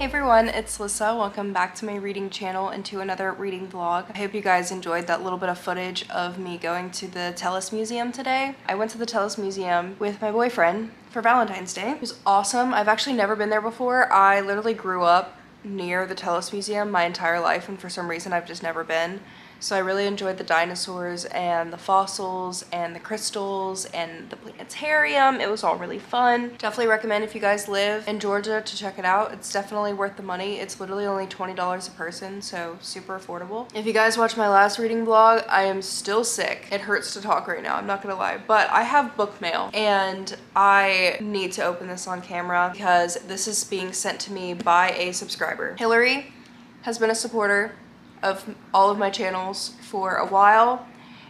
Hey everyone, it's Lissa. Welcome back to my reading channel and to another reading vlog. I hope you guys enjoyed that little bit of footage of me going to the Tellus Museum today. I went to the Tellus Museum with my boyfriend for Valentine's Day. It was awesome. I've actually never been there before. I literally grew up near the Tellus Museum my entire life, and for some reason I've just never been. So I really enjoyed the dinosaurs and the fossils and the crystals and the planetarium. It was all really fun. Definitely recommend if you guys live in Georgia to check it out. It's definitely worth the money. It's literally only $20 a person, so super affordable. If you guys watched my last reading vlog, I am still sick. It hurts to talk right now, I'm not gonna lie. But I have bookmail and I need to open this on camera because this is being sent to me by a subscriber. Hillary has been a supporter of all of my channels for a while,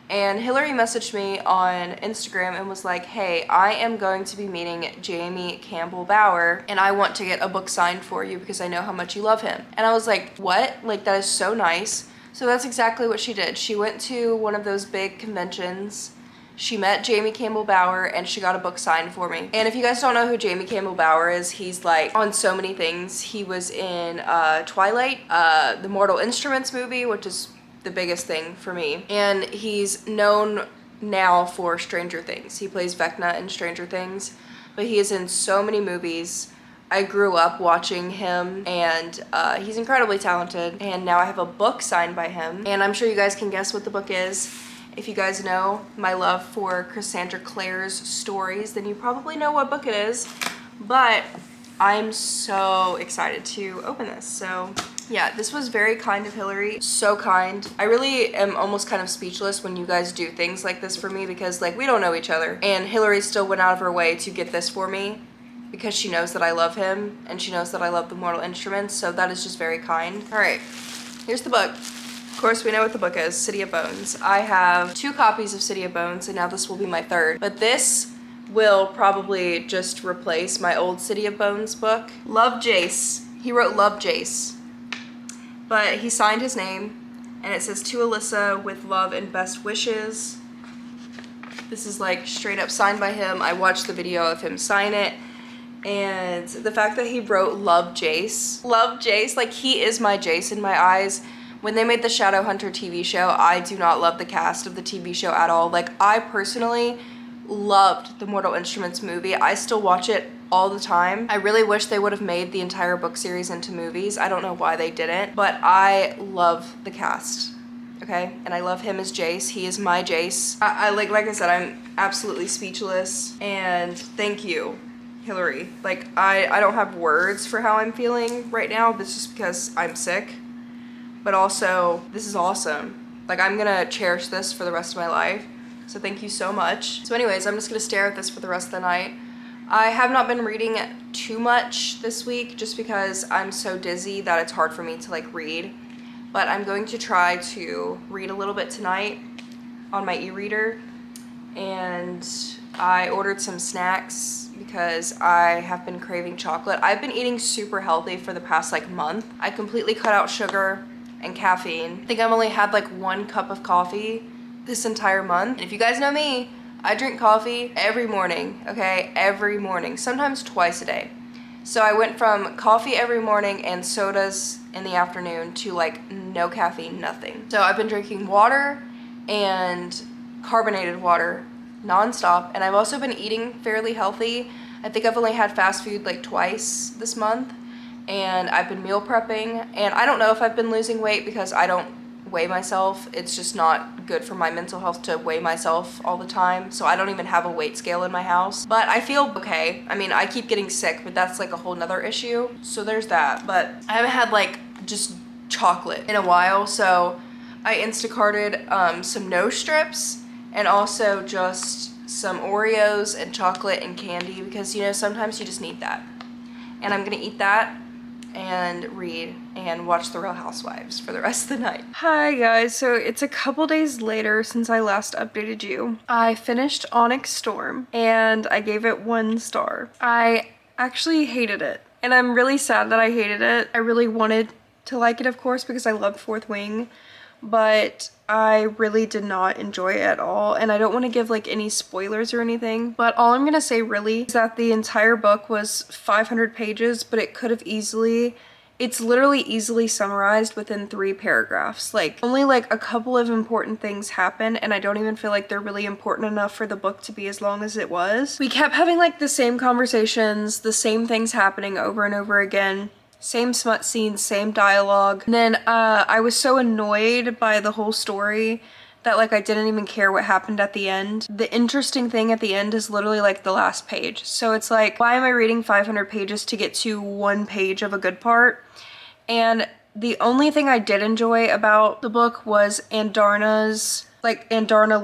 and Hillary messaged me on Instagram and was like, hey, I am going to be meeting Jamie Campbell Bower and I want to get a book signed for you because I know how much you love him. And I was like, what? Like, that is so nice. So that's exactly what she did. She went to one of those big conventions. She met Jamie Campbell Bower and she got a book signed for me. And if you guys don't know who Jamie Campbell Bower is, he's like on so many things. He was in Twilight, the Mortal Instruments movie, which is the biggest thing for me. And he's known now for Stranger Things. He plays Vecna in Stranger Things, but he is in so many movies. I grew up watching him and he's incredibly talented. And now I have a book signed by him. And I'm sure you guys can guess what the book is. If you guys know my love for Cassandra Clare's stories, then you probably know what book it is, but I'm so excited to open this. So yeah, this was very kind of Hillary, so kind. I really am almost kind of speechless when you guys do things like this for me because like we don't know each other, and Hillary still went out of her way to get this for me because she knows that I love him and she knows that I love the Mortal Instruments, so that is just very kind. All right, here's the book. Of course, we know what the book is, City of Bones. I have 2 copies of City of Bones, and now this will be my 3rd. But this will probably just replace my old City of Bones book. Love Jace. He wrote Love Jace. But he signed his name, and it says, to Alyssa, with love and best wishes. This is like straight up signed by him. I watched the video of him sign it. And the fact that he wrote Love Jace, like he is my Jace in my eyes. When they made the Shadowhunter TV show, I do not love the cast of the TV show at all. Like, I personally loved the Mortal Instruments movie. I still watch it all the time. I really wish they would have made the entire book series into movies. I don't know why they didn't, but I love the cast, okay? And I love him as Jace. He is my Jace. Like I said, I'm absolutely speechless, and thank you, Hillary. Like, I don't have words for how I'm feeling right now. This is because I'm sick. But also, this is awesome. Like, I'm gonna cherish this for the rest of my life. So thank you so much. So anyways, I'm just gonna stare at this for the rest of the night. I have not been reading too much this week just because I'm so dizzy that it's hard for me to like read. But I'm going to try to read a little bit tonight on my e-reader. And I ordered some snacks because I have been craving chocolate. I've been eating super healthy for the past like month. I completely cut out sugar and caffeine. I think I've only had like 1 cup of coffee this entire month. And if you guys know me, I drink coffee every morning, okay? Every morning, sometimes twice a day. So I went from coffee every morning and sodas in the afternoon to like no caffeine, nothing. So I've been drinking water and carbonated water nonstop, and I've also been eating fairly healthy. I think I've only had fast food like twice this month. And I've been meal prepping, and I don't know if I've been losing weight because I don't weigh myself. It's just not good for my mental health to weigh myself all the time, so I don't even have a weight scale in my house. But I feel okay. I mean, I keep getting sick, but that's like a whole nother issue, so there's that. But I haven't had like just chocolate in a while, so I Instacarted some no strips and also just some Oreos and chocolate and candy because, you know, sometimes you just need that. And I'm gonna eat that and read and watch The Real Housewives for the rest of the night. Hi guys, so it's a couple days later since I last updated you. I finished Onyx Storm and I gave it 1 star. I actually hated it, and I'm really sad that I hated it. I really wanted to like it, of course, because I loved Fourth Wing, but I really did not enjoy it at all, and I don't want to give like any spoilers or anything, but all I'm gonna say really is that the entire book was 500 pages, but it could have easily it's literally easily summarized within 3 paragraphs. Like, only like a couple of important things happen, and I don't even feel like they're really important enough for the book to be as long as it was. We kept having like the same conversations, the same things happening over and over again. Same smut scenes, same dialogue. And then I was so annoyed by the whole story that like I didn't even care what happened at the end. The interesting thing at the end is literally like the last page. So it's like, why am I reading 500 pages to get to 1 page of a good part? And the only thing I did enjoy about the book was Andarna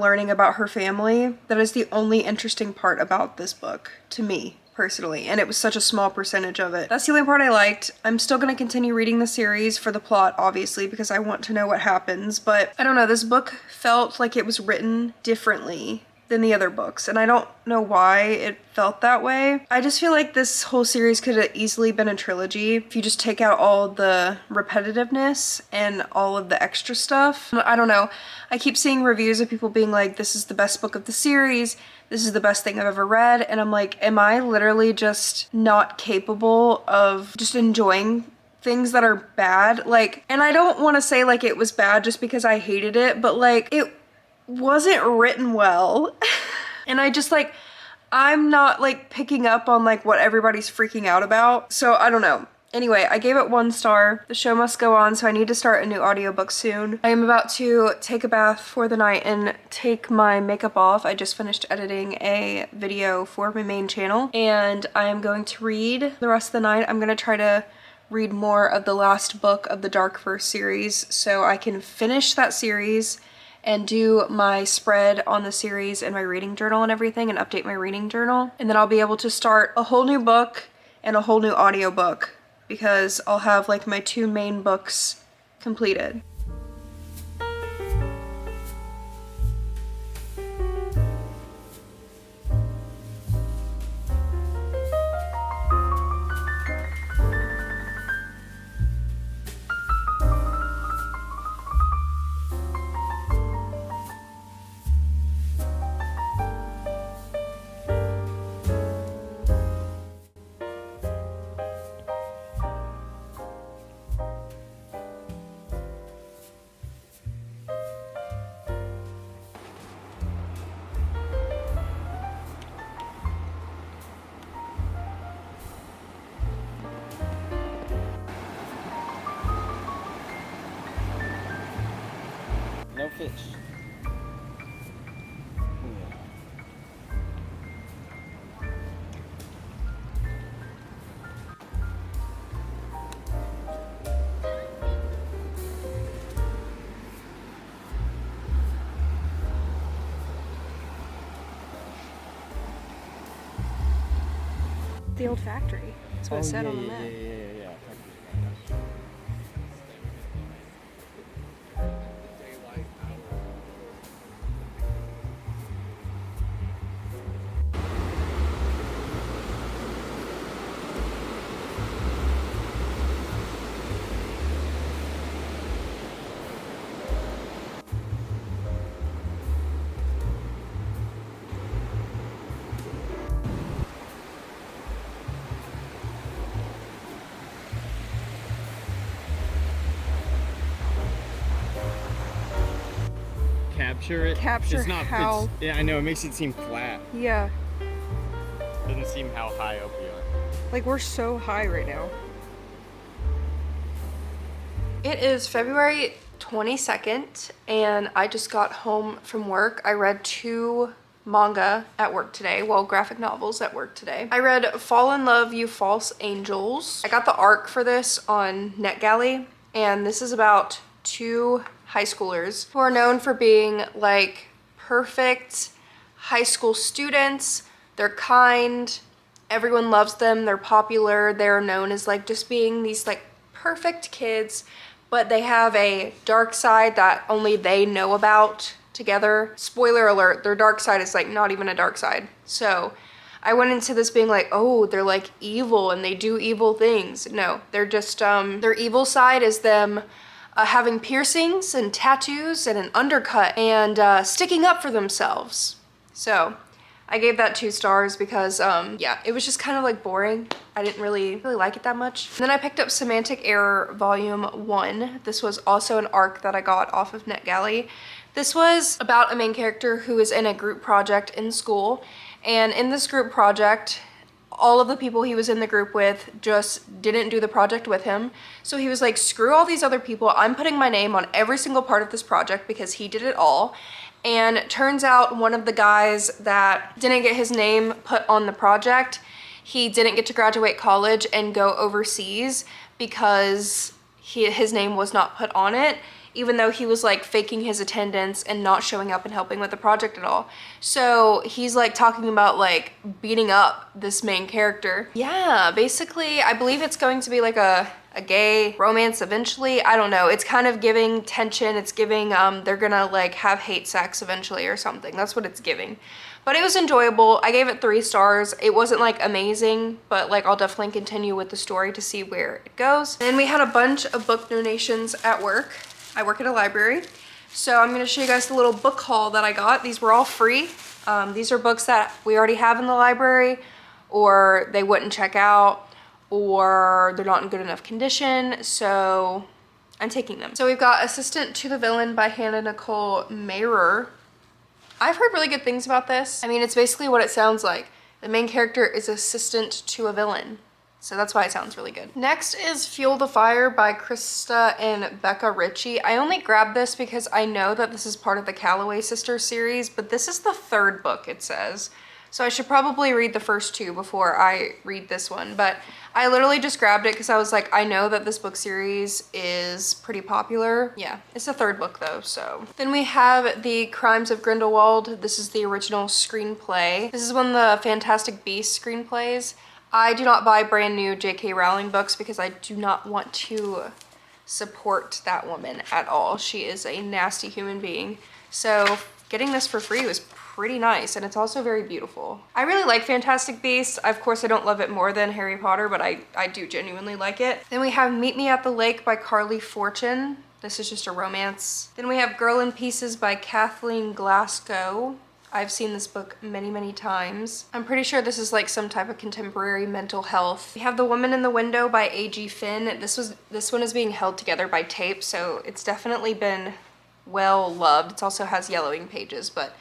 learning about her family. That is the only interesting part about this book to me personally, and it was such a small percentage of it. That's the only part I liked. I'm still gonna continue reading the series for the plot, obviously, because I want to know what happens, but I don't know, this book felt like it was written differently than the other books, and I don't know why it felt that way. I just feel like this whole series could have easily been a trilogy if you just take out all the repetitiveness and all of the extra stuff. I don't know. I keep seeing reviews of people being like, this is the best book of the series, this is the best thing I've ever read, and I'm like, am I literally just not capable of just enjoying things that are bad? Like, and I don't want to say like it was bad just because I hated it, but like it wasn't written well. And I just like, I'm not like picking up on like what everybody's freaking out about. So I don't know. Anyway, I gave it 1 star. The show must go on, so I need to start a new audiobook soon. I am about to take a bath for the night and take my makeup off. I just finished editing a video for my main channel, and I am going to read the rest of the night. I'm gonna try to read more of the last book of the Dark Verse series so I can finish that series and do my spread on the series and my reading journal and everything, and update my reading journal. And then I'll be able to start a whole new book and a whole new audiobook, because I'll have like my 2 main books completed. No fish. The old factory. That's what it said on the map. Yeah. Capture it. Capture it's not, how... It's, yeah, I know, it makes it seem flat. Yeah. Doesn't seem how high up we are. Like, we're so high right now. It is February 22nd, and I just got home from work. I read 2 manga at work today. Well, graphic novels at work today. I read Fall in Love, You False Angels. I got the arc for this on NetGalley, and this is about 2 high schoolers who are known for being like perfect high school students. They're kind, everyone loves them, they're popular, they're known as like just being these like perfect kids, but they have a dark side that only they know about together. Spoiler alert, their dark side is like not even a dark side. So I went into this being like, oh, they're like evil and they do evil things. No, they're just, their evil side is them having piercings and tattoos and an undercut and sticking up for themselves. So I gave that 2 stars because, yeah, it was just kind of like boring. I didn't really like it that much. And then I picked up Semantic Error Volume 1. This was also an arc that I got off of NetGalley. This was about a main character who is in a group project in school. And in this group project, all of the people he was in the group with just didn't do the project with him. So he was like, screw all these other people. I'm putting my name on every single part of this project because he did it all. And turns out one of the guys that didn't get his name put on the project, he didn't get to graduate college and go overseas because his name was not put on it, even though he was like faking his attendance and not showing up and helping with the project at all. So he's like talking about like beating up this main character. Yeah, basically I believe it's going to be like a gay romance eventually. I don't know. It's kind of giving tension. It's giving they're gonna like have hate sex eventually or something. That's what it's giving. But it was enjoyable. I gave it 3 stars. It wasn't like amazing, but like I'll definitely continue with the story to see where it goes. And we had a bunch of book donations at work. I work at a library. So I'm gonna show you guys the little book haul that I got. These were all free. These are books that we already have in the library, or they wouldn't check out, or they're not in good enough condition, so I'm taking them. So we've got Assistant to the Villain by Hannah Nicole Mehrer. I've heard really good things about this. I mean, it's basically what it sounds like. The main character is assistant to a villain. So that's why it sounds really good. Next is Fuel the Fire by Krista and Becca Ritchie. I only grabbed this because I know that this is part of the Calloway Sisters series, but this is the 3rd book, it says. So I should probably read the first 2 before I read this one, but I literally just grabbed it because I was like, I know that this book series is pretty popular. Yeah, it's the 3rd book though, so. Then we have The Crimes of Grindelwald. This is the original screenplay. This is one of the Fantastic Beasts screenplays. I do not buy brand new J.K. Rowling books because I do not want to support that woman at all. She is a nasty human being. So getting this for free was pretty nice, and it's also very beautiful. I really like Fantastic Beasts. Of course, I don't love it more than Harry Potter, but I do genuinely like it. Then we have Meet Me at the Lake by Carly Fortune. This is just a romance. Then we have Girl in Pieces by Kathleen Glasgow. I've seen this book many, many times. I'm pretty sure this is like some type of contemporary mental health. We have The Woman in the Window by A.G. Finn. This one is being held together by tape, so it's definitely been well loved. It also has yellowing pages, but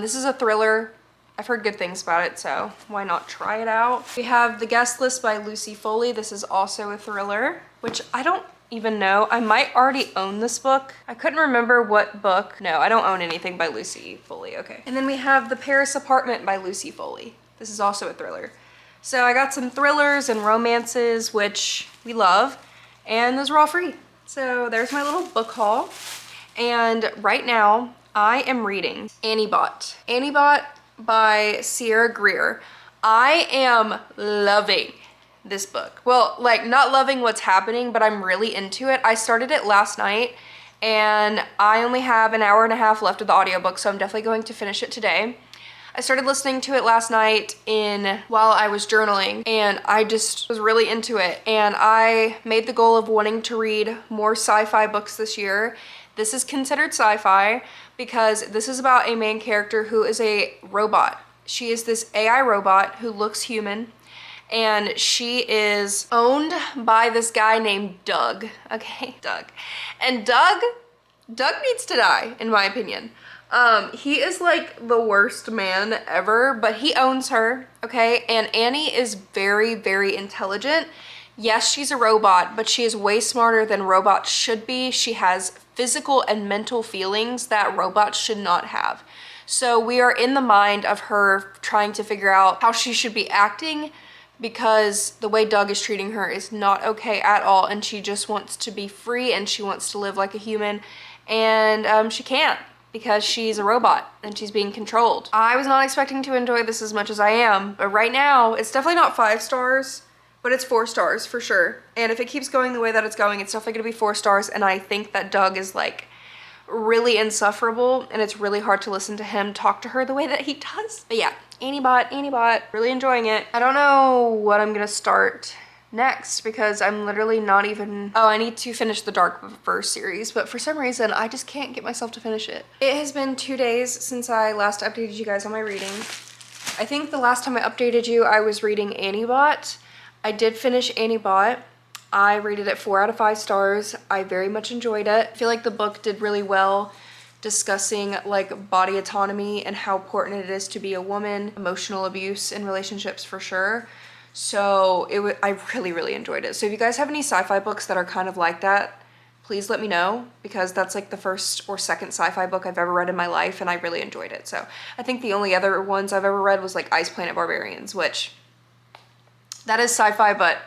this is a thriller. I've heard good things about it, so why not try it out? We have The Guest List by Lucy Foley. This is also a thriller, which I don't even know. I might already own this book. I couldn't remember what book. No, I don't own anything by Lucy Foley, okay. And then we have The Paris Apartment by Lucy Foley. This is also a thriller. So I got some thrillers and romances, which we love, and those were all free. So there's my little book haul. And right now, I am reading Anniebot. Anniebot by Sierra Greer. I am loving this book. Well, like not loving what's happening, but I'm really into it. I started it last night and I only have an hour and a half left of the audiobook, so I'm definitely going to finish it today. I started listening to it last night while I was journaling, and I just was really into it. And I made the goal of wanting to read more sci-fi books this year. This is considered sci-fi because this is about a main character who is a robot. She is this AI robot who looks human, and she is owned by this guy named Doug. Okay, Doug. And Doug needs to die, in my opinion. He is like the worst man ever, but he owns her, okay? And Annie is very, very intelligent. Yes, she's a robot, but she is way smarter than robots should be. She has physical and mental feelings that robots should not have. So we are in the mind of her trying to figure out how she should be acting, because the way Doug is treating her is not okay at all, and she just wants to be free and she wants to live like a human, and she can't because she's a robot and she's being controlled. I was not expecting to enjoy this as much as I am, but right now it's definitely not 5 stars, but it's 4 stars for sure. And if it keeps going the way that it's going, it's definitely gonna be 4 stars, and I think that Doug is like really insufferable, and it's really hard to listen to him talk to her the way that he does. But yeah, Anniebot, really enjoying it. I don't know what I'm gonna start next because I'm literally not even, oh, I need to finish the Dark Verse series, but for some reason I just can't get myself to finish it. It has been 2 days since I last updated you guys on my reading. I think the last time I updated you, I was reading Anniebot. I did finish Anniebot. I rated it 4 out of 5 stars. I very much enjoyed it. I feel like the book did really well discussing like body autonomy and how important it is to be a woman, emotional abuse in relationships for sure. So I really enjoyed it. So if you guys have any sci-fi books that are kind of like that, please let me know, because that's like the first or second sci-fi book I've ever read in my life, and I really enjoyed it. So I think the only other ones I've ever read was like Ice Planet Barbarians, which that is sci-fi, but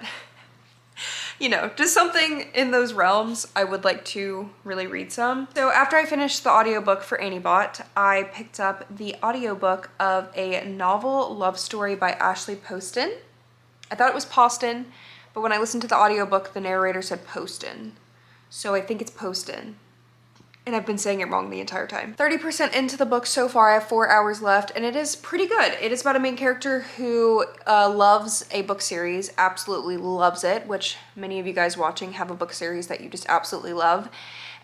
you know, just something in those realms. I would like to really read some. So after I finished the audiobook for Anniebot, I picked up the audiobook of a novel love story by Ashley Poston. I thought it was Poston, but when I listened to the audiobook, the narrator said Poston. So I think it's Poston. And I've been saying it wrong the entire time. 30% into the book so far. I have 4 hours left, and it is pretty good. It is about a main character who loves a book series, absolutely loves it, which many of you guys watching have a book series that you just absolutely love.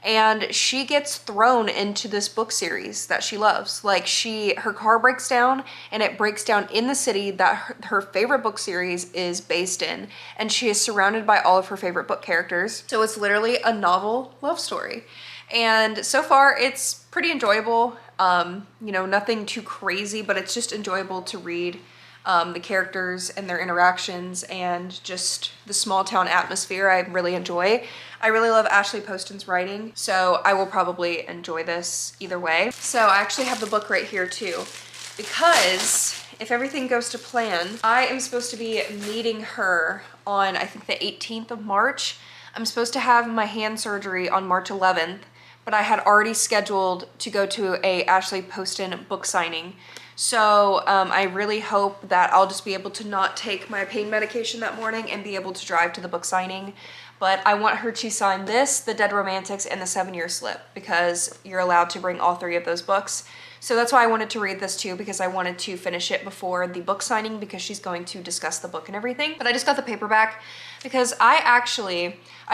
And she gets thrown into this book series that she loves. Like her car breaks down, and it breaks down in the city that her favorite book series is based in. And she is surrounded by all of her favorite book characters. So it's literally a novel love story. And so far it's pretty enjoyable. You know, nothing too crazy, but it's just enjoyable to read the characters and their interactions and just the small town atmosphere I really enjoy. I really love Ashley Poston's writing, so I will probably enjoy this either way. So I actually have the book right here too, because if everything goes to plan, I am supposed to be meeting her on, I think, the 18th of March. I'm supposed to have my hand surgery on March 11th, but I had already scheduled to go to a Ashley Poston book signing. So I really hope that I'll just be able to not take my pain medication that morning and be able to drive to the book signing. But I want her to sign this, The Dead Romantics, and The 7-Year Slip, because you're allowed to bring all 3 of those books. So that's why I wanted to read this too, because I wanted to finish it before the book signing, because she's going to discuss the book and everything. But I just got the paperback because I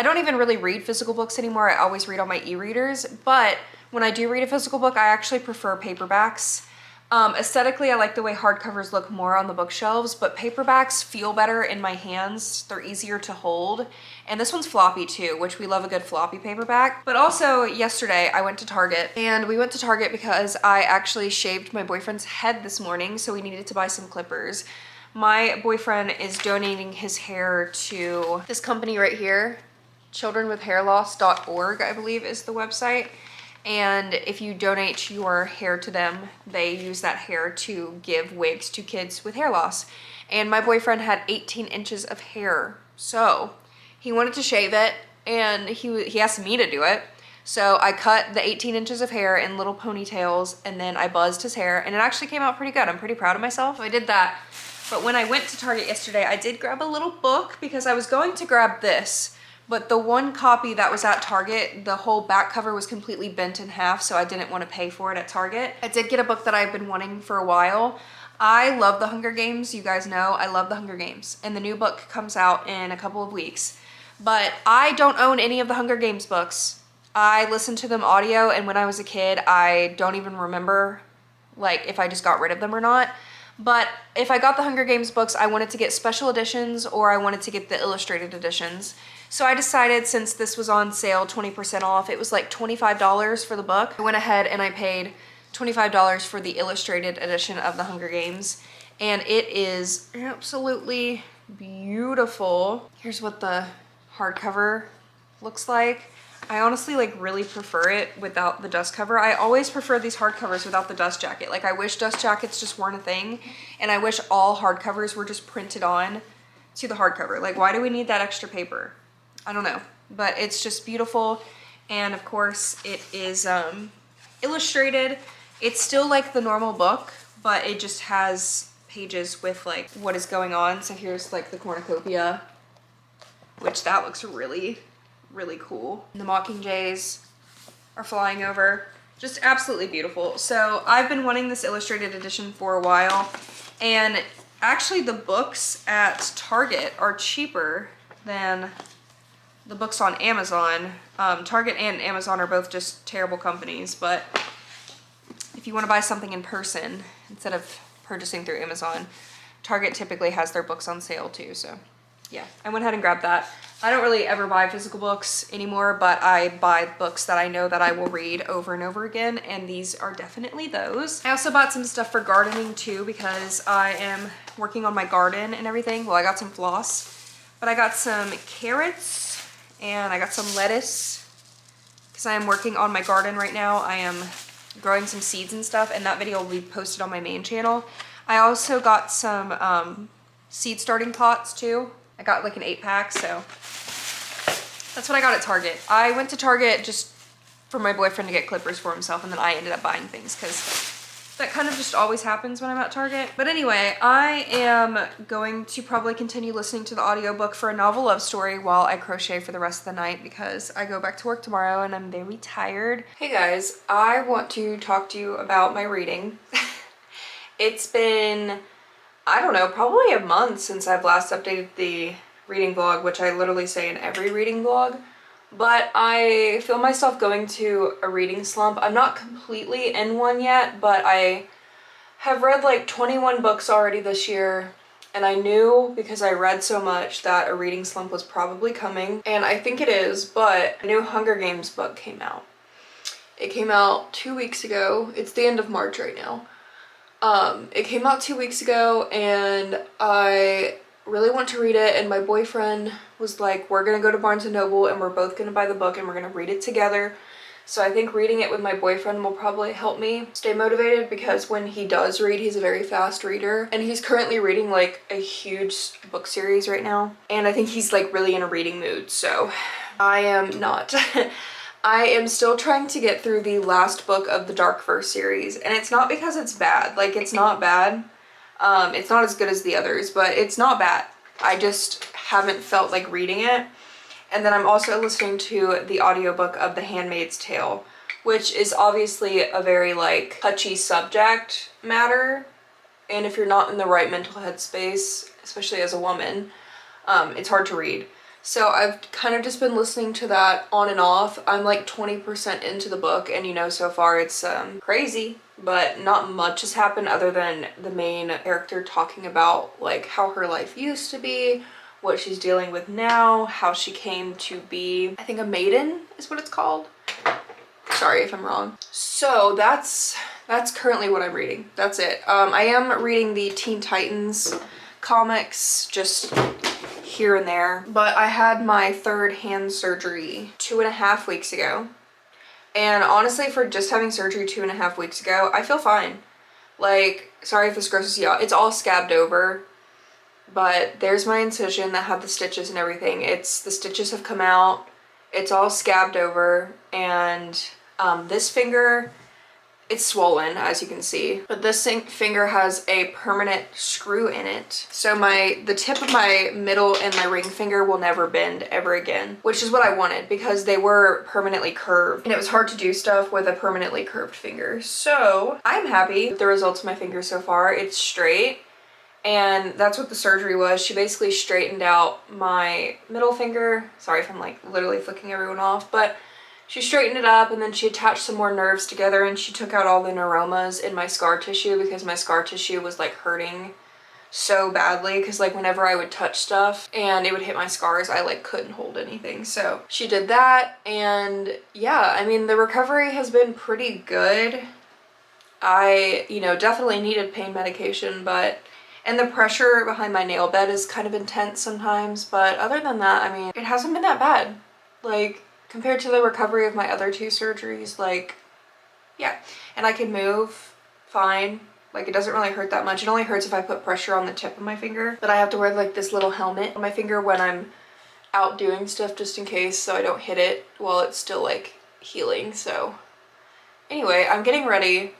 don't even really read physical books anymore. I always read on my e-readers, but when I do read a physical book, I actually prefer paperbacks. Aesthetically, I like the way hardcovers look more on the bookshelves, but paperbacks feel better in my hands. They're easier to hold. And this one's floppy too, which we love a good floppy paperback. But also yesterday I went to Target, and we went to Target because I actually shaved my boyfriend's head this morning, so we needed to buy some clippers. My boyfriend is donating his hair to this company right here, childrenwithhairloss.org, I believe is the website. And if you donate your hair to them, they use that hair to give wigs to kids with hair loss. And my boyfriend had 18 inches of hair, so he wanted to shave it, and he asked me to do it. So I cut the 18 inches of hair in little ponytails, and then I buzzed his hair, and it actually came out pretty good. I'm pretty proud of myself. So I did that. But when I went to Target yesterday, I did grab a little book because I was going to grab this. But the one copy that was at Target, the whole back cover was completely bent in half, so I didn't want to pay for it at Target. I did get a book that I've been wanting for a while. I love The Hunger Games. You guys know I love The Hunger Games. And the new book comes out in a couple of weeks. But I don't own any of the Hunger Games books. I listened to them audio, and when I was a kid, I don't even remember like if I just got rid of them or not. But if I got the Hunger Games books, I wanted to get special editions, or I wanted to get the illustrated editions. So I decided, since this was on sale, 20% off, it was like $25 for the book. I went ahead and I paid $25 for the illustrated edition of The Hunger Games. And it is absolutely beautiful. Here's what the hardcover looks like. I honestly really prefer it without the dust cover. I always prefer these hardcovers without the dust jacket. Like, I wish dust jackets just weren't a thing, and I wish all hardcovers were just printed on to the hardcover. Like, why do we need that extra paper? I don't know, but it's just beautiful. And of course it is illustrated. It's still like the normal book, but it just has pages with like what is going on. So here's like the cornucopia, which that looks really cool. And the mockingjays are flying over. Just absolutely beautiful. So I've been wanting this illustrated edition for a while, and actually the books at Target are cheaper than the books on Amazon. Target and Amazon are both just terrible companies, but if you want to buy something in person instead of purchasing through Amazon. Target typically has their books on sale too, so yeah, I went ahead and grabbed that. I don't really ever buy physical books anymore, but I buy books that I know that I will read over and over again, and these are definitely those. I also bought some stuff for gardening too, because I am working on my garden and everything. Well, I got some floss, but I got some carrots and I got some lettuce because I am working on my garden right now. I am growing some seeds and stuff, and that video will be posted on my main channel. I also got some seed starting pots too. I got like an 8-pack, so that's what I got at Target. I went to Target just for my boyfriend to get clippers for himself, and then I ended up buying things because that kind of just always happens when I'm at Target. But anyway, I am going to probably continue listening to the audiobook for a novel love story while I crochet for the rest of the night because I go back to work tomorrow and I'm very tired. Hey guys, I want to talk to you about my reading. It's been, I don't know, probably a month since I've last updated the reading vlog, which I literally say in every reading vlog, but I feel myself going to a reading slump. I'm not completely in one yet, but I have read like 21 books already this year, and I knew because I read so much that a reading slump was probably coming, and I think it is, but a new Hunger Games book came out. It came out 2 weeks ago. It's the end of March right now. It came out 2 weeks ago, and I really want to read it, and my boyfriend was like, we're gonna go to Barnes & Noble and we're both gonna buy the book and we're gonna read it together. So I think reading it with my boyfriend will probably help me stay motivated, because when he does read, he's a very fast reader, and he's currently reading like a huge book series right now, and I think he's like really in a reading mood, so I am not. I am still trying to get through the last book of the Dark Verse series, and it's not because it's bad. Like, it's not bad. It's not as good as the others, but it's not bad. I just haven't felt like reading it. And then I'm also listening to the audiobook of The Handmaid's Tale, which is obviously a very like touchy subject matter. And if you're not in the right mental headspace, especially as a woman, it's hard to read. So I've kind of just been listening to that on and off. I'm like 20% into the book, and you know, so far it's crazy, but not much has happened other than the main character talking about like how her life used to be, what she's dealing with now, how she came to be, I think, a maiden is what it's called. Sorry if I'm wrong. So that's currently what I'm reading. That's it. I am reading the Teen Titans comics, just here and there, but I had my third hand surgery 2.5 weeks ago, and honestly, for just having surgery 2.5 weeks ago, I feel fine. Like, sorry if this grosses you out, it's all scabbed over, but there's my incision that had the stitches and everything. The stitches have come out, it's all scabbed over, and this finger, it's swollen, as you can see, but this finger has a permanent screw in it. So the tip of my middle and my ring finger will never bend ever again, which is what I wanted because they were permanently curved and it was hard to do stuff with a permanently curved finger. So I'm happy with the results of my finger so far. It's straight, and that's what the surgery was. She basically straightened out my middle finger. Sorry if I'm like literally flicking everyone off, but she straightened it up, and then she attached some more nerves together, and she took out all the neuromas in my scar tissue because my scar tissue was like hurting so badly, because like whenever I would touch stuff and it would hit my scars, I like couldn't hold anything. So she did that, and yeah, I mean, the recovery has been pretty good. I, you know, definitely needed pain medication, and the pressure behind my nail bed is kind of intense sometimes, but other than that, I mean, it hasn't been that bad. Like, compared to the recovery of my other 2 surgeries, like, yeah. And I can move fine. Like, it doesn't really hurt that much. It only hurts if I put pressure on the tip of my finger. But I have to wear like this little helmet on my finger when I'm out doing stuff, just in case, so I don't hit it while it's still like healing. So anyway, I'm getting ready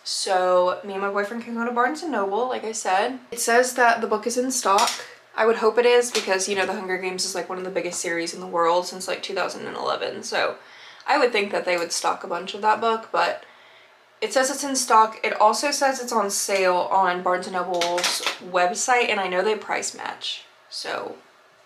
so me and my boyfriend can go to Barnes & Noble, like I said. It says that the book is in stock. I would hope it is, because, you know, the Hunger Games is like one of the biggest series in the world since like 2011. So I would think that they would stock a bunch of that book, but it says it's in stock. It also says it's on sale on Barnes & Noble's website, and I know they price match. So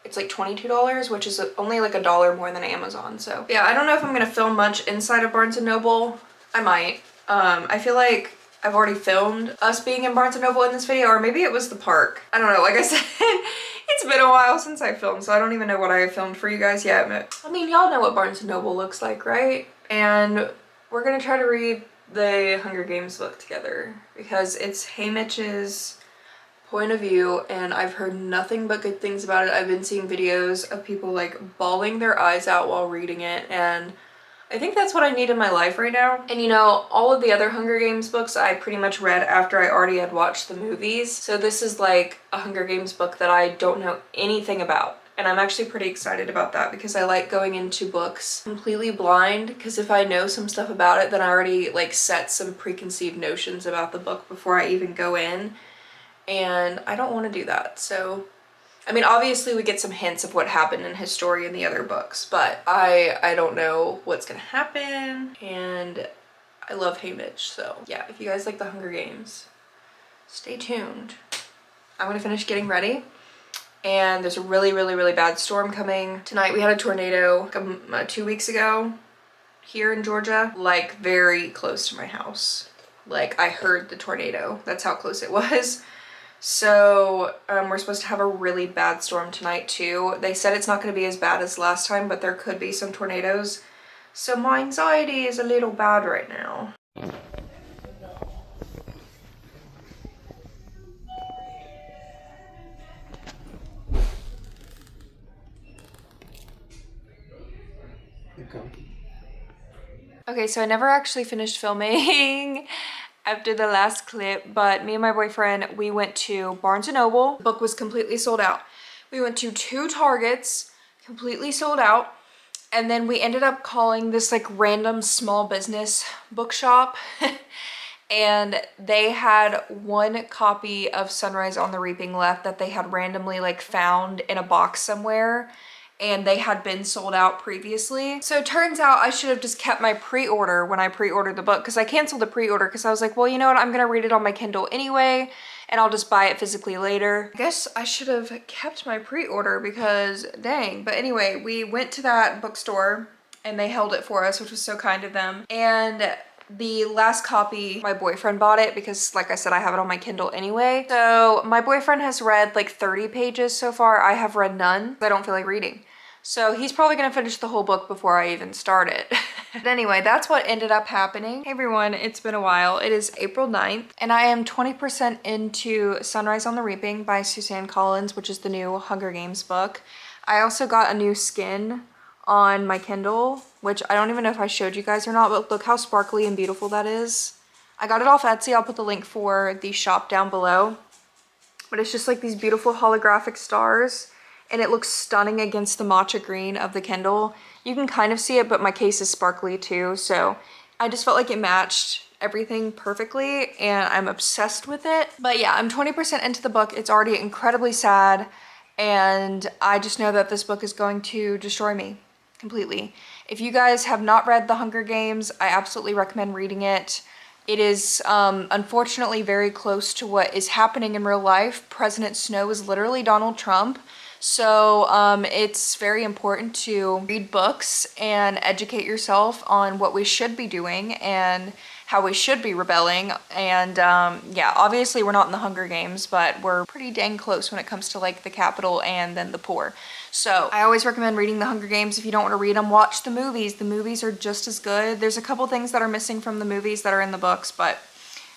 it's like $22, which is only like $1 more than Amazon. So yeah, I don't know if I'm gonna film much inside of Barnes & Noble. I might. I feel like I've already filmed us being in Barnes & Noble in this video, or maybe it was the park. I don't know, like I said, it's been a while since I filmed, so I don't even know what I have filmed for you guys yet. But I mean, y'all know what Barnes & Noble looks like, right? And we're gonna try to read the Hunger Games book together because it's Haymitch's point of view and I've heard nothing but good things about it. I've been seeing videos of people like bawling their eyes out while reading it, and I think that's what I need in my life right now. And you know, all of the other Hunger Games books I pretty much read after I already had watched the movies. So this is like a Hunger Games book that I don't know anything about. And I'm actually pretty excited about that because I like going into books completely blind, because if I know some stuff about it, then I already like set some preconceived notions about the book before I even go in. And I don't want to do that. So I mean, obviously we get some hints of what happened in his story in the other books, but I don't know what's gonna happen, and I love Haymitch, so yeah, if you guys like the Hunger Games, stay tuned. I'm gonna finish getting ready, and there's a really bad storm coming. Tonight we had a tornado 2 weeks ago here in Georgia, like very close to my house. Like I heard the tornado, that's how close it was. So we're supposed to have a really bad storm tonight too. They said it's not going to be as bad as last time, but there could be some tornadoes. So my anxiety is a little bad right now. Okay, so I never actually finished filming after the last clip, but me and my boyfriend, we went to Barnes & Noble. The book was completely sold out. We went to 2 Targets, completely sold out. And then we ended up calling this like random small business bookshop and they had 1 copy of Sunrise on the Reaping left that they had randomly like found in a box somewhere, and they had been sold out previously. So it turns out I should have just kept my pre-order when I pre-ordered the book, because I canceled the pre-order because I was like, well, you know what, I'm gonna read it on my Kindle anyway and I'll just buy it physically later. I guess I should have kept my pre-order because dang. But anyway, we went to that bookstore and they held it for us, which was so kind of them. And the last copy, my boyfriend bought it because like I said, I have it on my Kindle anyway. So my boyfriend has read like 30 pages so far. I have read none. I don't feel like reading. So he's probably gonna finish the whole book before I even start it. But anyway, that's what ended up happening. Hey everyone, it's been a while. It is April 9th and I am 20% into Sunrise on the Reaping by Suzanne Collins, which is the new Hunger Games book. I also got a new skin on my Kindle, which I don't even know if I showed you guys or not, but look how sparkly and beautiful that is. I got it off Etsy. I'll put the link for the shop down below. But it's just like these beautiful holographic stars, and it looks stunning against the matcha green of the Kindle. You can kind of see it, but my case is sparkly too, so I just felt like it matched everything perfectly, and I'm obsessed with it. But yeah, I'm 20% into the book. It's already incredibly sad, and I just know that this book is going to destroy me completely. If you guys have not read The Hunger Games, I absolutely recommend reading it. It is unfortunately very close to what is happening in real life. President Snow is literally Donald Trump. So it's very important to read books and educate yourself on what we should be doing and how we should be rebelling. And yeah, obviously we're not in the Hunger Games, but we're pretty dang close when it comes to like the capital and then the poor. So I always recommend reading The Hunger Games. If you don't want to read them, watch the movies. The movies are just as good. There's a couple things that are missing from the movies that are in the books, but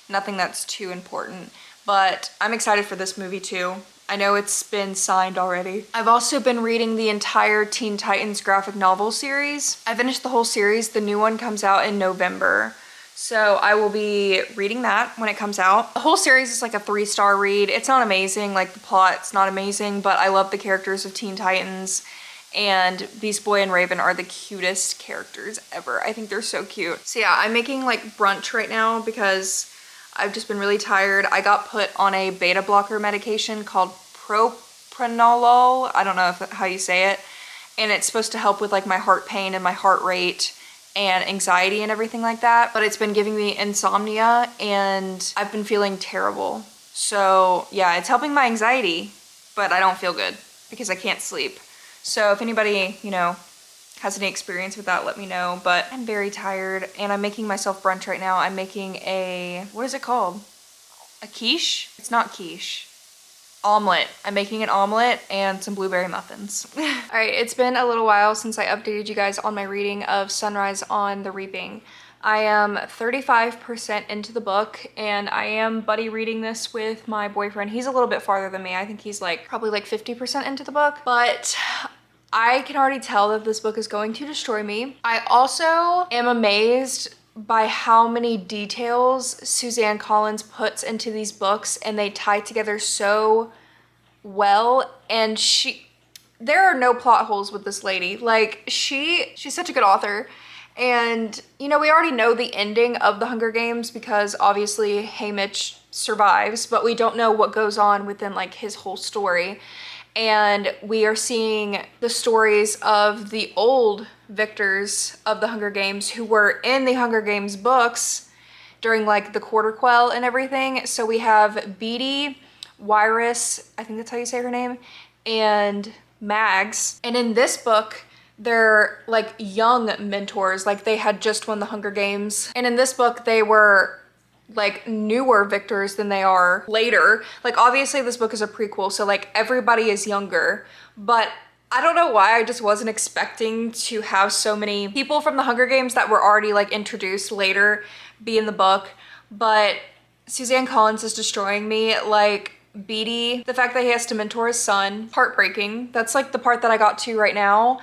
nothing that's too important. But I'm excited for this movie too. I know it's been signed already. I've also been reading the entire Teen Titans graphic novel series. I finished the whole series. The new one comes out in November. So I will be reading that when it comes out. The whole series is like a 3-star read. It's not amazing, like the plot's not amazing, but I love the characters of Teen Titans, and Beast Boy and Raven are the cutest characters ever. I think they're so cute. So yeah, I'm making like brunch right now because I've just been really tired. I got put on a beta blocker medication called propranolol. I don't know how you say it. And it's supposed to help with like my heart pain and my heart rate and anxiety and everything like that. But it's been giving me insomnia and I've been feeling terrible. So yeah, it's helping my anxiety, but I don't feel good because I can't sleep. So if anybody, you know, has any experience with that, let me know. But I'm very tired and I'm making myself brunch right now. I'm making a, what is it called? A quiche? It's not quiche. Omelet. I'm making an omelet and some blueberry muffins. All right, it's been a little while since I updated you guys on my reading of Sunrise on the Reaping. I am 35% into the book and I am buddy reading this with my boyfriend. He's a little bit farther than me. I think he's like probably like 50% into the book, but I can already tell that this book is going to destroy me. I also am amazed by how many details Suzanne Collins puts into these books, and they tie together so well. And there are no plot holes with this lady. Like she's such a good author. And you know, we already know the ending of the Hunger Games because obviously Haymitch survives, but we don't know what goes on within like his whole story. And we are seeing the stories of the old victors of the Hunger Games who were in the Hunger Games books during like the Quarter Quell and everything. So we have Beatty, Wyrus, I think that's how you say her name, and Mags. And in this book, they're like young mentors, like they had just won the Hunger Games. And in this book, they were like newer victors than they are later. Like obviously this book is a prequel, so like everybody is younger, but I don't know why I just wasn't expecting to have so many people from the Hunger Games that were already like introduced later be in the book. But Suzanne Collins is destroying me. Like Beatty, the fact that he has to mentor his son, heartbreaking. That's like the part that I got to right now.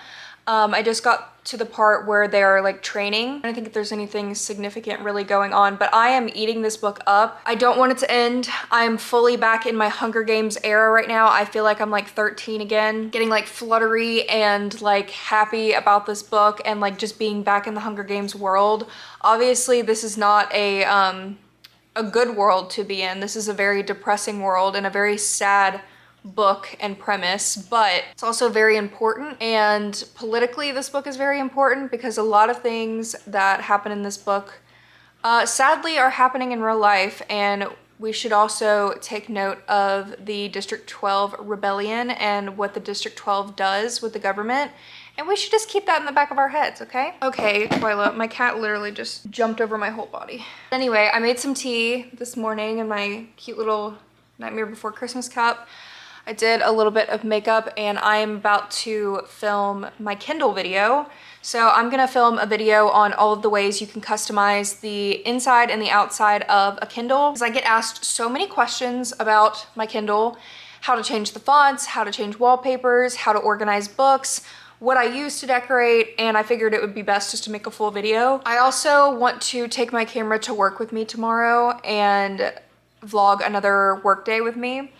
I just got to the part where they're like training. I don't think there's anything significant really going on, but I am eating this book up. I don't want it to end. I'm fully back in my Hunger Games era right now. I feel like I'm like 13 again, getting like fluttery and like happy about this book and like just being back in the Hunger Games world. Obviously, this is not a good world to be in. This is a very depressing world and a very sad book and premise, but it's also very important. And politically, this book is very important because a lot of things that happen in this book sadly are happening in real life. And we should also take note of the District 12 rebellion and what the District 12 does with the government. And we should just keep that in the back of our heads, okay? Okay, Twyla, my cat literally just jumped over my whole body. Anyway, I made some tea this morning in my cute little Nightmare Before Christmas cup. I did a little bit of makeup and I'm about to film my Kindle video. So I'm gonna film a video on all of the ways you can customize the inside and the outside of a Kindle, because I get asked so many questions about my Kindle, how to change the fonts, how to change wallpapers, how to organize books, what I use to decorate, and I figured it would be best just to make a full video. I also want to take my camera to work with me tomorrow and vlog another work day with me.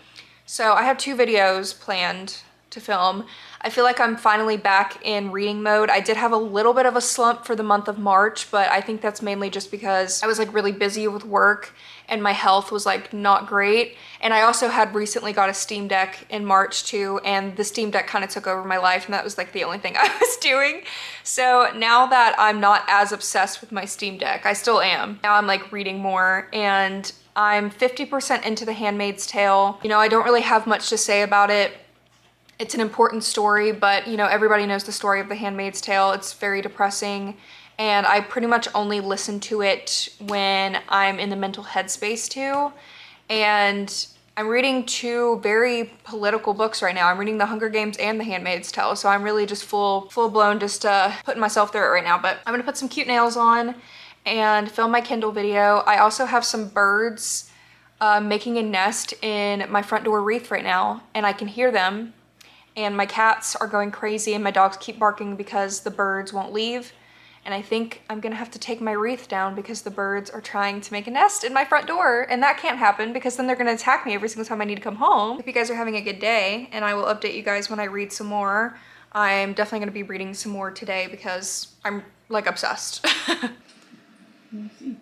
So I have 2 videos planned to film. I feel like I'm finally back in reading mode. I did have a little bit of a slump for the month of March, but I think that's mainly just because I was like really busy with work and my health was like not great. And I also had recently got a Steam Deck in March too, and the Steam Deck kind of took over my life and that was like the only thing I was doing. So now that I'm not as obsessed with my Steam Deck, I still am. Now I'm like reading more and I'm 50% into The Handmaid's Tale. You know, I don't really have much to say about it. It's an important story, but you know, everybody knows the story of The Handmaid's Tale. It's very depressing, and I pretty much only listen to it when I'm in the mental headspace too. And I'm reading 2 very political books right now. I'm reading The Hunger Games and The Handmaid's Tale, so I'm really just full blown just putting myself through it right now. But I'm gonna put some cute nails on and film my Kindle video. I also have some birds making a nest in my front door wreath right now, and I can hear them. And my cats are going crazy and my dogs keep barking because the birds won't leave. And I think I'm gonna have to take my wreath down because the birds are trying to make a nest in my front door, and that can't happen because then they're gonna attack me every single time I need to come home. Hope you guys are having a good day, and I will update you guys when I read some more. I'm definitely gonna be reading some more today because I'm like obsessed. Let's see.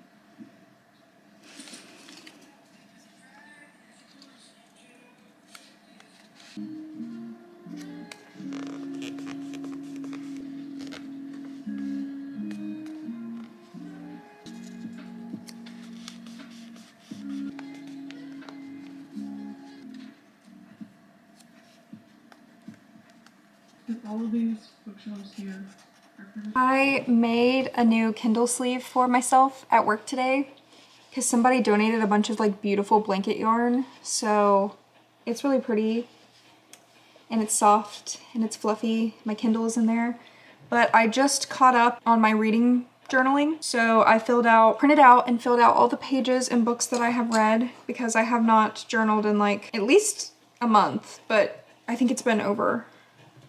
All of these bookshelves here I made a new Kindle sleeve for myself at work today because somebody donated a bunch of like beautiful blanket yarn. So it's really pretty and it's soft and it's fluffy. My Kindle is in there. But I just caught up on my reading journaling. So I printed out and filled out all the pages and books that I have read because I have not journaled in like at least a month, but I think it's been over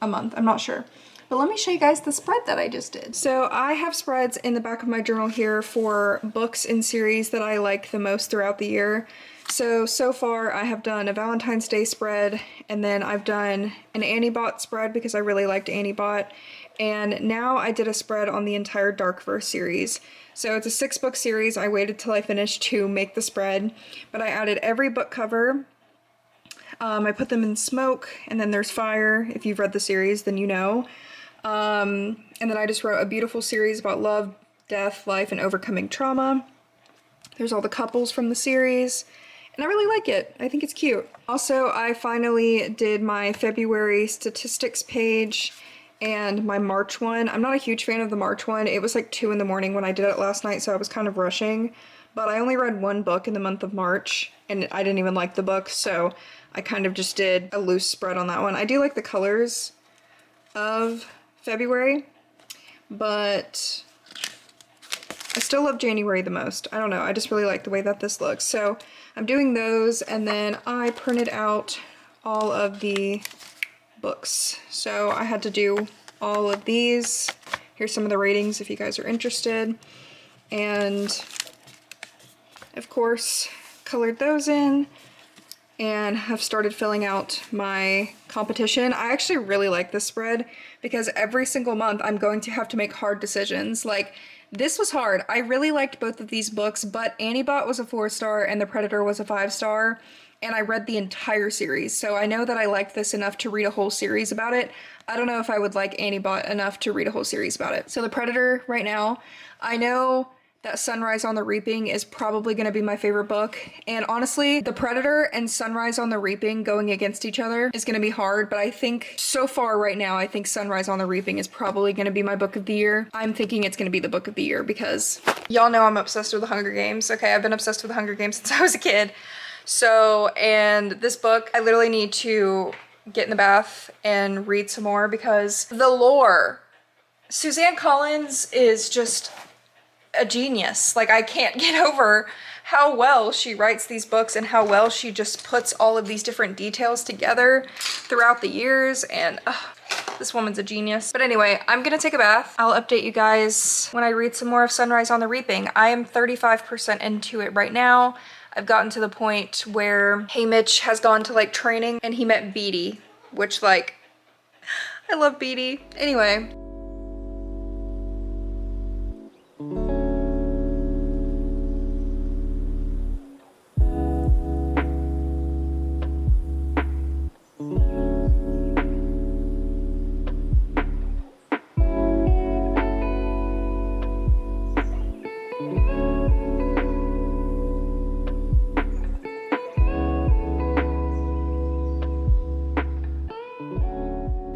a month. I'm not sure. But let me show you guys the spread that I just did. So I have spreads in the back of my journal here for books and series that I like the most throughout the year. So far I have done a Valentine's Day spread, and then I've done an Anniebot spread because I really liked Anniebot, and now I did a spread on the entire Darkverse series. So it's a 6-book series. I waited till I finished to make the spread, but I added every book cover. I put them in smoke, and then there's fire. If you've read the series, then you know. And then I just wrote a beautiful series about love, death, life, and overcoming trauma. There's all the couples from the series, and I really like it. I think it's cute. Also, I finally did my February statistics page and my March one. I'm not a huge fan of the March one. It was like 2 in the morning when I did it last night, so I was kind of rushing. But I only read one book in the month of March, and I didn't even like the book, so I kind of just did a loose spread on that one. I do like the colors of February, but I still love January the most. I don't know, I just really like the way that this looks. So I'm doing those, and then I printed out all of the books. So I had to do all of these. Here's some of the ratings if you guys are interested. And of course, colored those in and have started filling out my competition. I actually really like this spread because every single month I'm going to have to make hard decisions. Like, this was hard. I really liked both of these books, but Anniebot was a 4-star and The Predator was a 5-star, and I read the entire series. So I know that I liked this enough to read a whole series about it. I don't know if I would like Anniebot enough to read a whole series about it. So The Predator right now, I know that Sunrise on the Reaping is probably going to be my favorite book. And honestly, The Predator and Sunrise on the Reaping going against each other is going to be hard, but I think so far right now, I think Sunrise on the Reaping is probably going to be my book of the year. I'm thinking it's going to be the book of the year because y'all know I'm obsessed with The Hunger Games. Okay, I've been obsessed with The Hunger Games since I was a kid. So, and this book, I literally need to get in the bath and read some more because the lore. Suzanne Collins is just a genius. Like, I can't get over how well she writes these books and how well she just puts all of these different details together throughout the years, and this woman's a genius. But anyway, I'm gonna take a bath. I'll update you guys when I read some more of Sunrise on the Reaping. I am 35% into it right now. I've gotten to the point where Haymitch has gone to like training and he met Beatty, which like, I love Beatty. Anyway.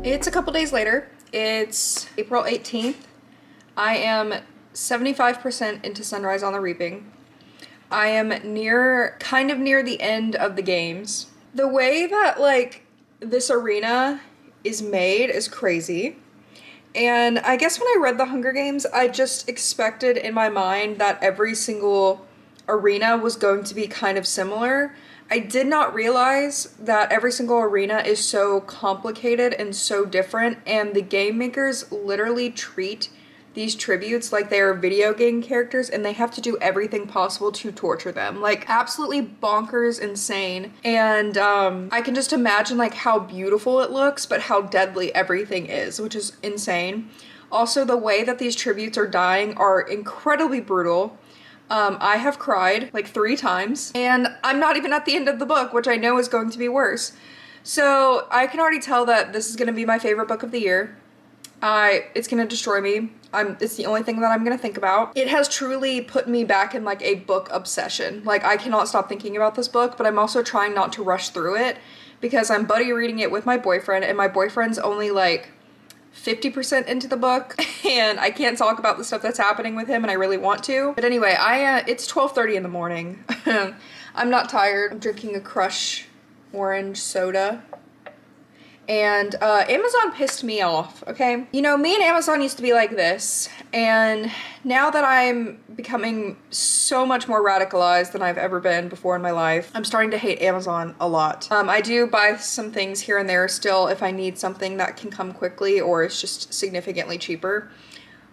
It's a couple days later. It's April 18th. I am 75% into Sunrise on the Reaping. I am kind of near the end of the games. The way that like this arena is made is crazy. And I guess when I read The Hunger Games, I just expected in my mind that every single arena was going to be kind of similar. I did not realize that every single arena is so complicated and so different, and the game makers literally treat these tributes like they are video game characters, and they have to do everything possible to torture them. Like, absolutely bonkers insane. And I can just imagine like how beautiful it looks, but how deadly everything is, which is insane. Also, the way that these tributes are dying are incredibly brutal. I have cried like 3 times, and I'm not even at the end of the book, which I know is going to be worse. So I can already tell that this is going to be my favorite book of the year. It's going to destroy me. It's the only thing that I'm going to think about. It has truly put me back in like a book obsession. Like, I cannot stop thinking about this book, but I'm also trying not to rush through it because I'm buddy reading it with my boyfriend, and my boyfriend's only like 50% into the book and I can't talk about the stuff that's happening with him and I really want to. But anyway, it's 12:30 in the morning. I'm not tired. I'm drinking a Crush orange soda. And Amazon pissed me off, okay? You know, me and Amazon used to be like this, and now that I'm becoming so much more radicalized than I've ever been before in my life, I'm starting to hate Amazon a lot. I do buy some things here and there still if I need something that can come quickly or is just significantly cheaper.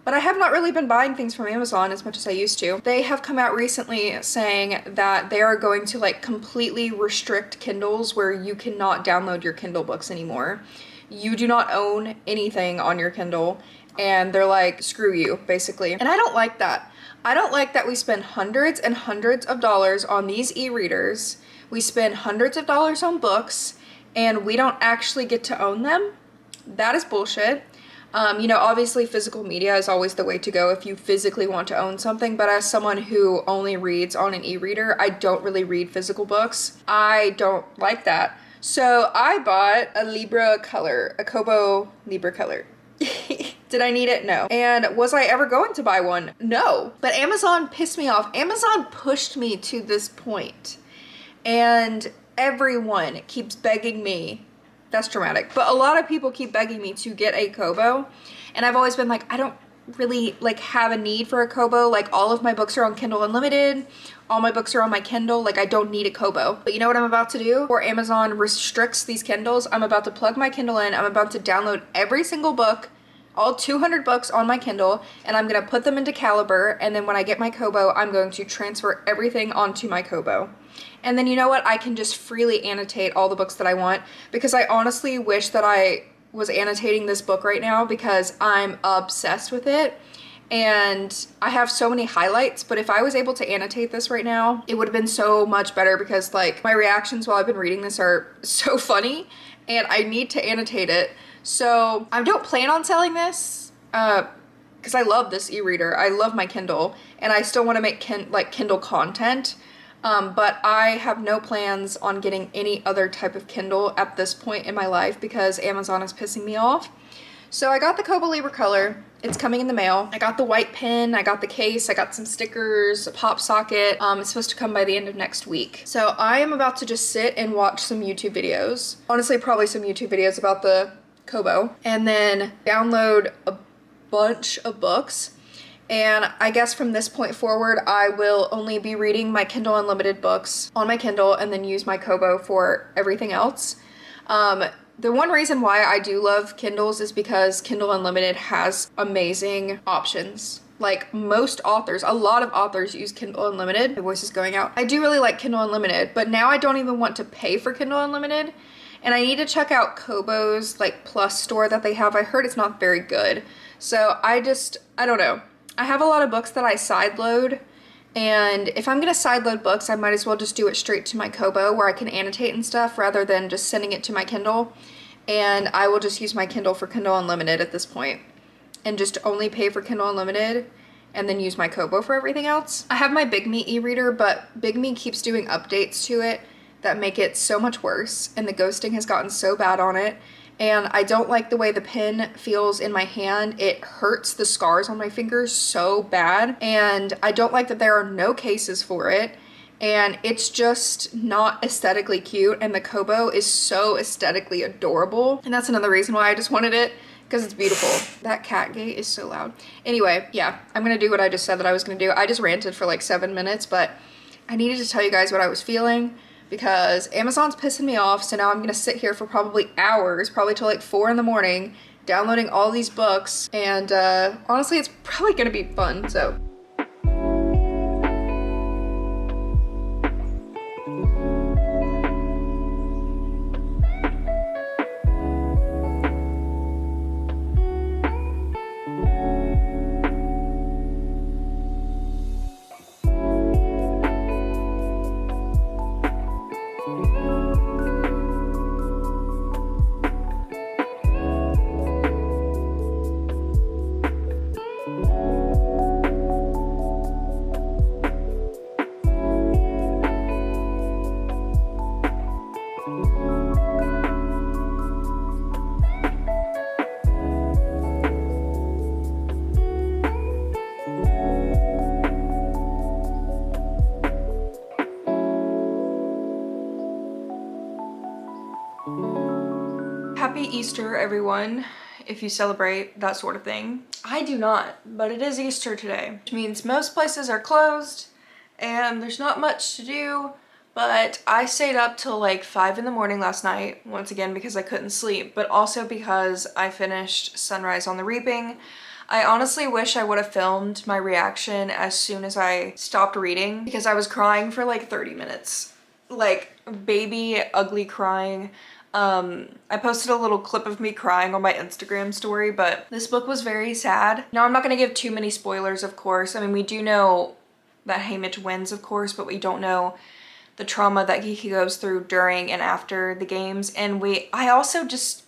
But I have not really been buying things from Amazon as much as I used to. They have come out recently saying that they are going to like completely restrict Kindles where you cannot download your Kindle books anymore. You do not own anything on your Kindle, and they're like, screw you, basically. And I don't like that. I don't like that we spend hundreds and hundreds of dollars on these e-readers. We spend hundreds of dollars on books, and we don't actually get to own them. That is bullshit. You know, obviously physical media is always the way to go if you physically want to own something, but as someone who only reads on an e-reader, I don't really read physical books. I don't like that. So I bought a Libra color, a Kobo Libra color. Did I need it? No. And was I ever going to buy one? No. But Amazon pissed me off. Amazon pushed me to this point, and everyone keeps begging me. That's dramatic. But a lot of people keep begging me to get a Kobo. And I've always been like, I don't really like have a need for a Kobo. Like all of my books are on Kindle Unlimited. All my books are on my Kindle. Like I don't need a Kobo. But you know what I'm about to do? Before Amazon restricts these Kindles, I'm about to plug my Kindle in. I'm about to download every single book, all 200 books on my Kindle, and I'm gonna put them into Caliber. And then when I get my Kobo, I'm going to transfer everything onto my Kobo. And then you know what? I can just freely annotate all the books that I want, because I honestly wish that I was annotating this book right now because I'm obsessed with it. And I have so many highlights, but if I was able to annotate this right now, it would have been so much better because like my reactions while I've been reading this are so funny and I need to annotate it. So I don't plan on selling this because I love this e-reader. I love my Kindle and I still want to make Kindle content. But I have no plans on getting any other type of Kindle at this point in my life because Amazon is pissing me off. So I got the Kobo Libra color. It's coming in the mail. I got the white pen, I got the case, I got some stickers, a pop socket. It's supposed to come by the end of next week. So I am about to just sit and watch some YouTube videos. Honestly, probably some YouTube videos about the Kobo. And then download a bunch of books. And I guess from this point forward, I will only be reading my Kindle Unlimited books on my Kindle and then use my Kobo for everything else. The one reason why I do love Kindles is because Kindle Unlimited has amazing options. Like most authors, a lot of authors use Kindle Unlimited. My voice is going out. I do really like Kindle Unlimited, but now I don't even want to pay for Kindle Unlimited. And I need to check out Kobo's like Plus store that they have. I heard it's not very good. So I don't know. I have a lot of books that I sideload, and if I'm gonna sideload books, I might as well just do it straight to my Kobo where I can annotate and stuff rather than just sending it to my Kindle. And I will just use my Kindle for Kindle Unlimited at this point and just only pay for Kindle Unlimited and then use my Kobo for everything else. I have my Big Me e-reader, but Big Me keeps doing updates to it that make it so much worse, and the ghosting has gotten so bad on it. And I don't like the way the pen feels in my hand. It hurts the scars on my fingers so bad. And I don't like that there are no cases for it. And it's just not aesthetically cute. And the Kobo is so aesthetically adorable. And that's another reason why I just wanted it, because it's beautiful. That cat gate is so loud. Anyway, yeah, I'm gonna do what I just said that I was gonna do. I just ranted for like 7 minutes, but I needed to tell you guys what I was feeling, because Amazon's pissing me off. So now I'm gonna sit here for probably hours, probably till like 4 in the morning, downloading all these books. And honestly, it's probably gonna be fun, so. Happy Easter, everyone, if you celebrate that sort of thing. I do not, but it is Easter today, which means most places are closed and there's not much to do, but I stayed up till like 5 in the morning last night, once again because I couldn't sleep, but also because I finished Sunrise on the Reaping. I honestly wish I would have filmed my reaction as soon as I stopped reading because I was crying for like 30 minutes. Like baby ugly crying. I posted a little clip of me crying on my Instagram story, but this book was very sad. Now, I'm not going to give too many spoilers, of course. I mean, we do know that Haymitch wins, of course, but we don't know the trauma that he goes through during and after the games. And I also just,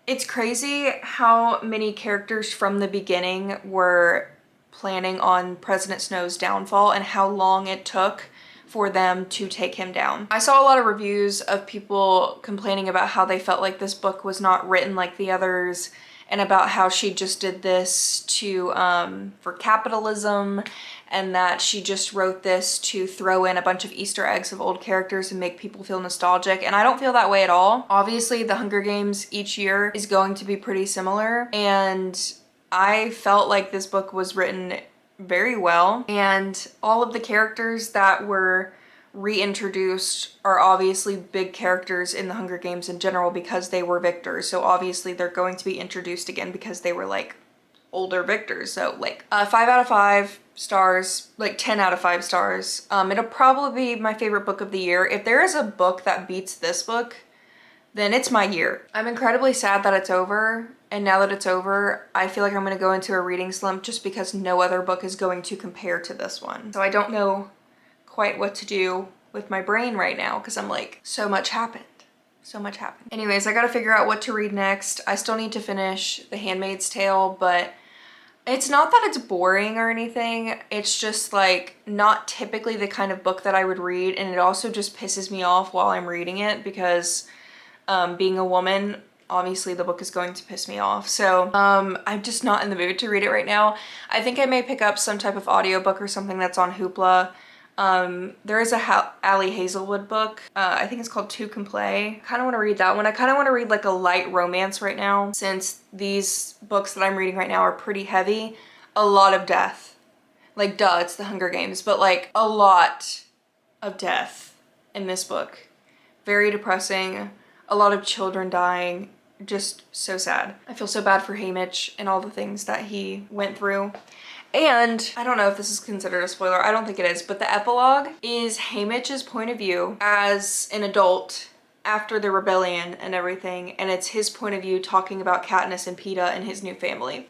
it's crazy how many characters from the beginning were planning on President Snow's downfall and how long it took for them to take him down. I saw a lot of reviews of people complaining about how they felt like this book was not written like the others and about how she just did this for capitalism and that she just wrote this to throw in a bunch of Easter eggs of old characters and make people feel nostalgic. And I don't feel that way at all. Obviously, the Hunger Games each year is going to be pretty similar, and I felt like this book was written very well, and all of the characters that were reintroduced are obviously big characters in the Hunger Games in general because they were victors, so obviously they're going to be introduced again because they were like older victors. So like 5 out of 5 stars, like 10 out of 5 stars. It'll probably be my favorite book of the year. If there is a book that beats this book, then it's my year. I'm incredibly sad that it's over, and now that it's over, I feel like I'm gonna go into a reading slump just because no other book is going to compare to this one. So I don't know quite what to do with my brain right now because I'm like, so much happened. So much happened. Anyways, I gotta figure out what to read next. I still need to finish The Handmaid's Tale, but it's not that it's boring or anything. It's just like not typically the kind of book that I would read, and it also just pisses me off while I'm reading it because being a woman, obviously the book is going to piss me off. So I'm just not in the mood to read it right now. I think I may pick up some type of audiobook or something that's on Hoopla. There is a Allie Hazelwood book. I think it's called Two Can Play. I kind of want to read that one. I kind of want to read like a light romance right now since these books that I'm reading right now are pretty heavy. A lot of death. Like duh, it's the Hunger Games, but like a lot of death in this book. Very depressing. A lot of children dying, just so sad. I feel so bad for Haymitch and all the things that he went through. And I don't know if this is considered a spoiler, I don't think it is, but the epilogue is Haymitch's point of view as an adult after the rebellion and everything, and it's his point of view talking about Katniss and Peeta and his new family.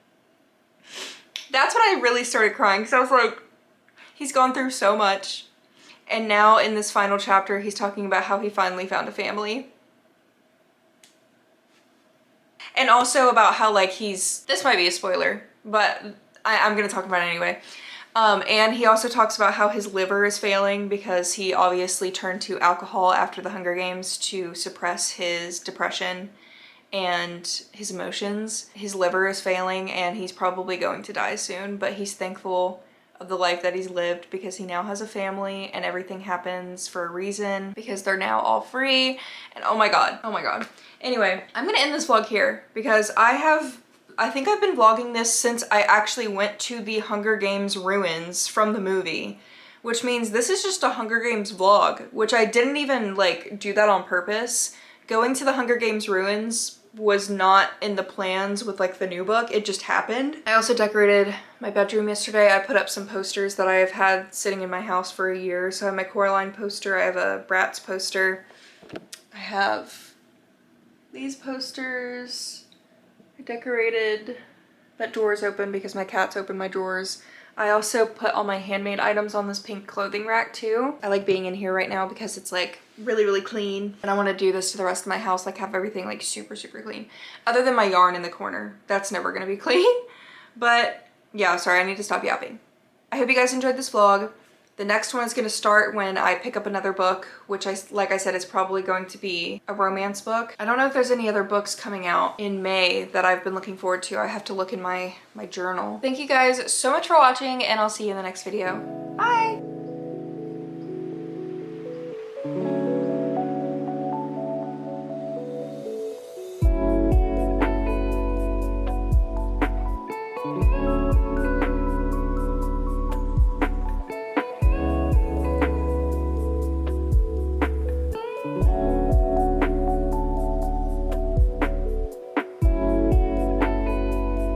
That's when I really started crying because I was like, he's gone through so much, and now in this final chapter he's talking about how he finally found a family. And also about how like this might be a spoiler, but I'm gonna talk about it anyway. And he also talks about how his liver is failing because he obviously turned to alcohol after the Hunger Games to suppress his depression and his emotions. His liver is failing and he's probably going to die soon, but he's thankful of the life that he's lived because he now has a family and everything happens for a reason because they're now all free. And oh my god, oh my god. Anyway, I'm gonna end this vlog here because I think I've been vlogging this since I actually went to the Hunger Games ruins from the movie, which means this is just a Hunger Games vlog, which I didn't even like do that on purpose. Going to the Hunger Games ruins was not in the plans with like the new book, it just happened. I also decorated my bedroom yesterday. I put up some posters that I have had sitting in my house for a year. So I have my Coraline poster, I have a Bratz poster, I have these posters. I decorated, that drawer is open because my cats open my drawers. I also put all my handmade items on this pink clothing rack too. I like being in here right now because it's like really, really clean. And I want to do this to the rest of my house, like have everything like super, super clean. Other than my yarn in the corner. That's never going to be clean. But yeah, sorry, I need to stop yapping. I hope you guys enjoyed this vlog. The next one is going to start when I pick up another book, which like I said, is probably going to be a romance book. I don't know if there's any other books coming out in May that I've been looking forward to. I have to look in my journal. Thank you guys so much for watching, and I'll see you in the next video. Bye!